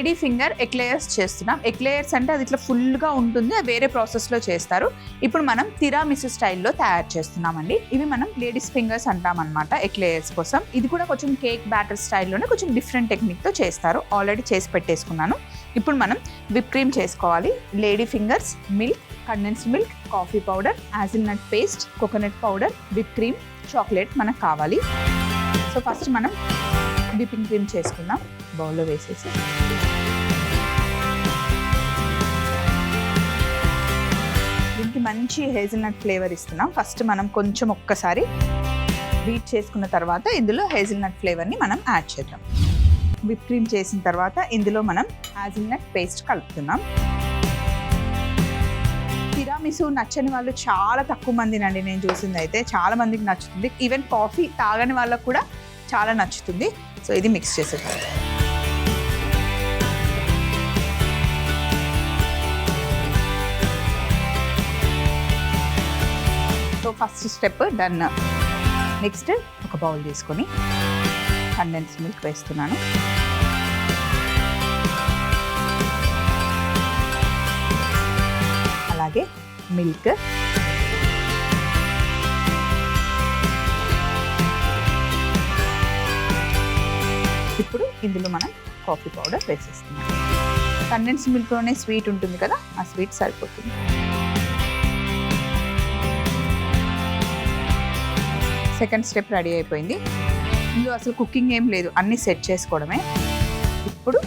Lady finger ఎక్లేయర్స్ చేస్తున్నాం. ఎక్లేయర్స్ అంటే అది ఇట్లా ఫుల్గా ఉంటుంది, అది వేరే ప్రాసెస్లో చేస్తారు. ఇప్పుడు మనం తిరామిసు స్టైల్లో తయారు చేస్తున్నామండి. ఇవి మనం లేడీస్ ఫింగర్స్ అంటాం అనమాట ఎక్లేయర్స్ కోసం. ఇది కూడా కొంచెం కేక్ బ్యాటర్ స్టైల్లోనే కొంచెం డిఫరెంట్ టెక్నిక్తో చేస్తారు. ఆల్రెడీ చేసి పెట్టేసుకున్నాను. ఇప్పుడు మనం విప్ క్రీమ్ చేసుకోవాలి. Lady fingers, milk, condensed milk, coffee powder, hazelnut paste, coconut powder, whip cream, chocolate మనకు కావాలి. సో ఫస్ట్ మనం విప్పింగ్ క్రీమ్ చేసుకుందాం. బౌల్లో వేసేసి దీనికి మంచి హేజిల్నట్ ఫ్లేవర్ ఇస్తున్నాం. ఫస్ట్ మనం కొంచెం ఒక్కసారి బీట్ చేసుకున్న తర్వాత ఇందులో హేజిల్నట్ ఫ్లేవర్ని మనం యాడ్ చేద్దాం. విప్ క్రీమ్ చేసిన తర్వాత ఇందులో మనం హ్యాజిల్నట్ పేస్ట్ కలుపుతున్నాం. తిరామిసు నచ్చని వాళ్ళు చాలా తక్కువ మందినండి నేను చూసింది. అయితే చాలా మందికి నచ్చుతుంది. ఈవెన్ కాఫీ తాగని వాళ్ళకు కూడా చాలా నచ్చుతుంది. సో ఇది మిక్స్ చేసేద్దాం. So first step done. Next ఒక బౌల్ తీసుకొని కండెన్స్ మిల్క్ వేస్తున్నాను. అలాగే మిల్క్, ఇప్పుడు ఇందులో మనం కాఫీ పౌడర్ వేసేస్తున్నాం. కండెన్స్ మిల్క్లోనే స్వీట్ ఉంటుంది కదా, ఆ స్వీట్ సరిపోతుంది. సెకండ్ స్టెప్ రెడీ అయిపోయింది. ఇందులో అసలు కుకింగ్ ఏం లేదు, అన్నీ సెట్ చేసుకోవడమే. ఇప్పుడు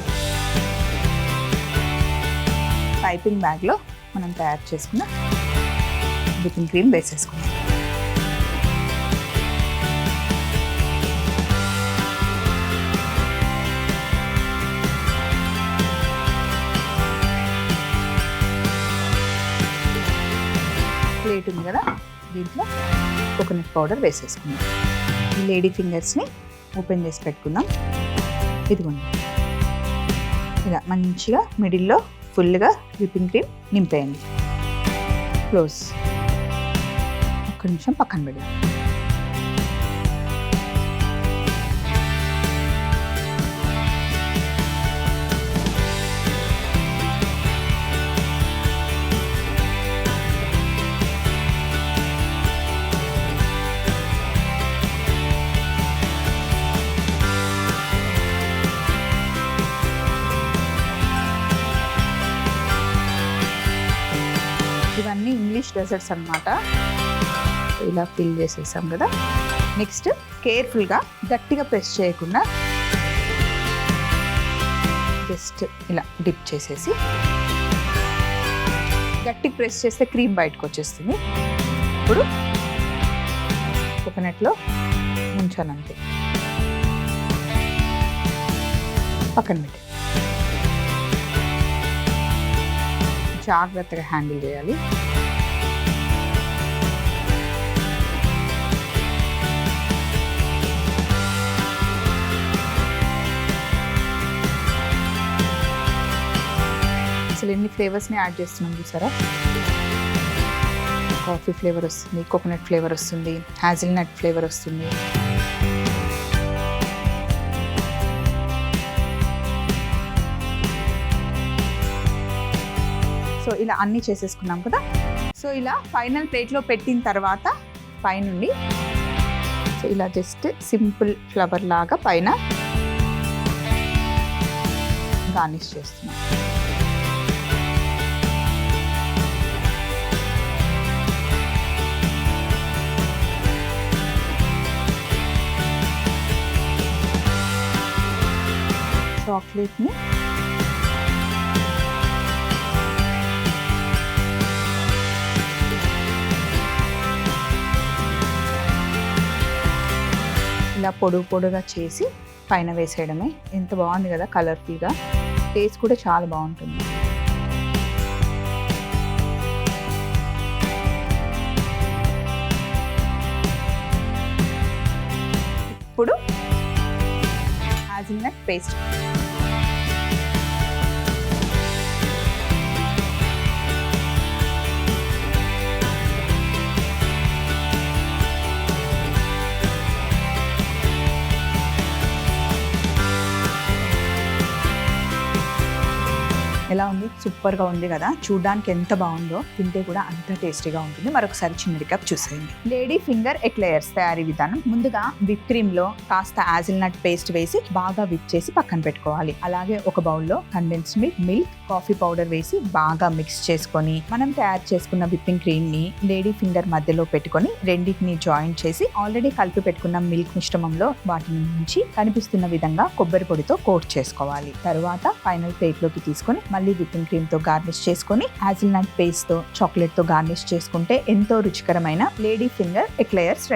పైపింగ్ బ్యాగ్లో మనం తయారు చేసుకున్న విప్పింగ్ క్రీమ్ వేసేసుకుందాం. ప్లేట్ ఉంది కదా, దీంట్లో కోకోనట్ పౌడర్ వేసేసుకుందాం. ఈ లేడీ ఫింగర్స్ని ఓపెన్ చేసి పెట్టుకుందాం. ఇదిగోండి, ఇలా మంచిగా మిడిల్లో ఫుల్గా విప్పింగ్ క్రీమ్ నింపేయండి. క్లోజ్. ఒక్క నిమిషం పక్కన పెడదాం. ఇవన్నీ ఇంగ్లీష్ డెజర్ట్స్ అన్నమాట. ఇలా ఫిల్ చేసేసాం కదా. నెక్స్ట్ కేర్ఫుల్గా గట్టిగా ప్రెస్ చేయకుండా జస్ట్ ఇలా డిప్ చేసేసి, గట్టి ప్రెస్ చేస్తే క్రీమ్ బయటకు వచ్చేస్తుంది. ఇప్పుడు కోకోనట్లో ముంచానంతే, పక్కన పెట్టి జాగ్రత్తగా హ్యాండిల్ చేయాలి. అసలు ఎన్ని ఫ్లేవర్స్ని యాడ్ చేస్తున్నాం చూసారా. కాఫీ ఫ్లేవర్ వస్తుంది, కోకోనట్ ఫ్లేవర్ వస్తుంది, హ్యాజిల్నట్ ఫ్లేవర్ వస్తుంది. సో ఇలా అన్నీ చేసేసుకున్నాం కదా. సో ఇలా ఫైనల్ ప్లేట్లో పెట్టిన తర్వాత పైనుండి సో ఇలా జస్ట్ సింపుల్ ఫ్లవర్ లాగా పైన గార్నిష్ చేస్తున్నాం. చాక్లెట్ని ఇలా పొడుగా చేసి పైన వేసేయడమే. ఎంత బాగుంది కదా కలర్ఫుల్గా. టేస్ట్ కూడా చాలా బాగుంటుంది. ఇప్పుడు హ్యాజిల్నట్ పేస్ట్, ఎలా ఉంది? సూపర్ గా ఉంది కదా, చూడడానికి ఎంత బాగుందో, తింటే కూడా అంత టేస్టీగా ఉంటుంది. మరొకసారి చిన్న రికాప్ చూసేయండి. లేడీ ఫింగర్ ఎక్లేయర్స్ తయారీ విధానం. ముందుగా విప్ క్రీమ్ లో కాస్త hazelnut పేస్ట్ వేసి బాగా విప్ చేసి పక్కన పెట్టుకోవాలి. అలాగే ఒక బౌల్లో కండెన్స్డ్ మిల్క్, కాఫీ పౌడర్ వేసి బాగా మిక్స్ చేసుకొని మనం తయారు చేసుకున్న విప్పింగ్ క్రీమ్ ని లేడీ ఫింగర్ మధ్యలో పెట్టుకొని రెండింటిని జాయిన్ చేసి ఆల్రెడీ కలిపి పెట్టుకున్న మిల్క్ మిశ్రమంలో వాటిని ఉంచి కనిపిస్తున్న విధంగా కొబ్బరి పొడితో కోట్ చేసుకోవాలి. తరువాత ఫైనల్ ప్లేట్ లోకి తీసుకొని మళ్ళీ విప్పింగ్ క్రీమ్ తో గార్నిష్ చేసుకొని hazelnut పేస్ట్ తో చాక్లెట్ తో గార్నిష్ చేసుకుంటే ఎంతో రుచికరమైన లేడీ ఫింగర్ ఎక్లేయర్స్ రెడీ.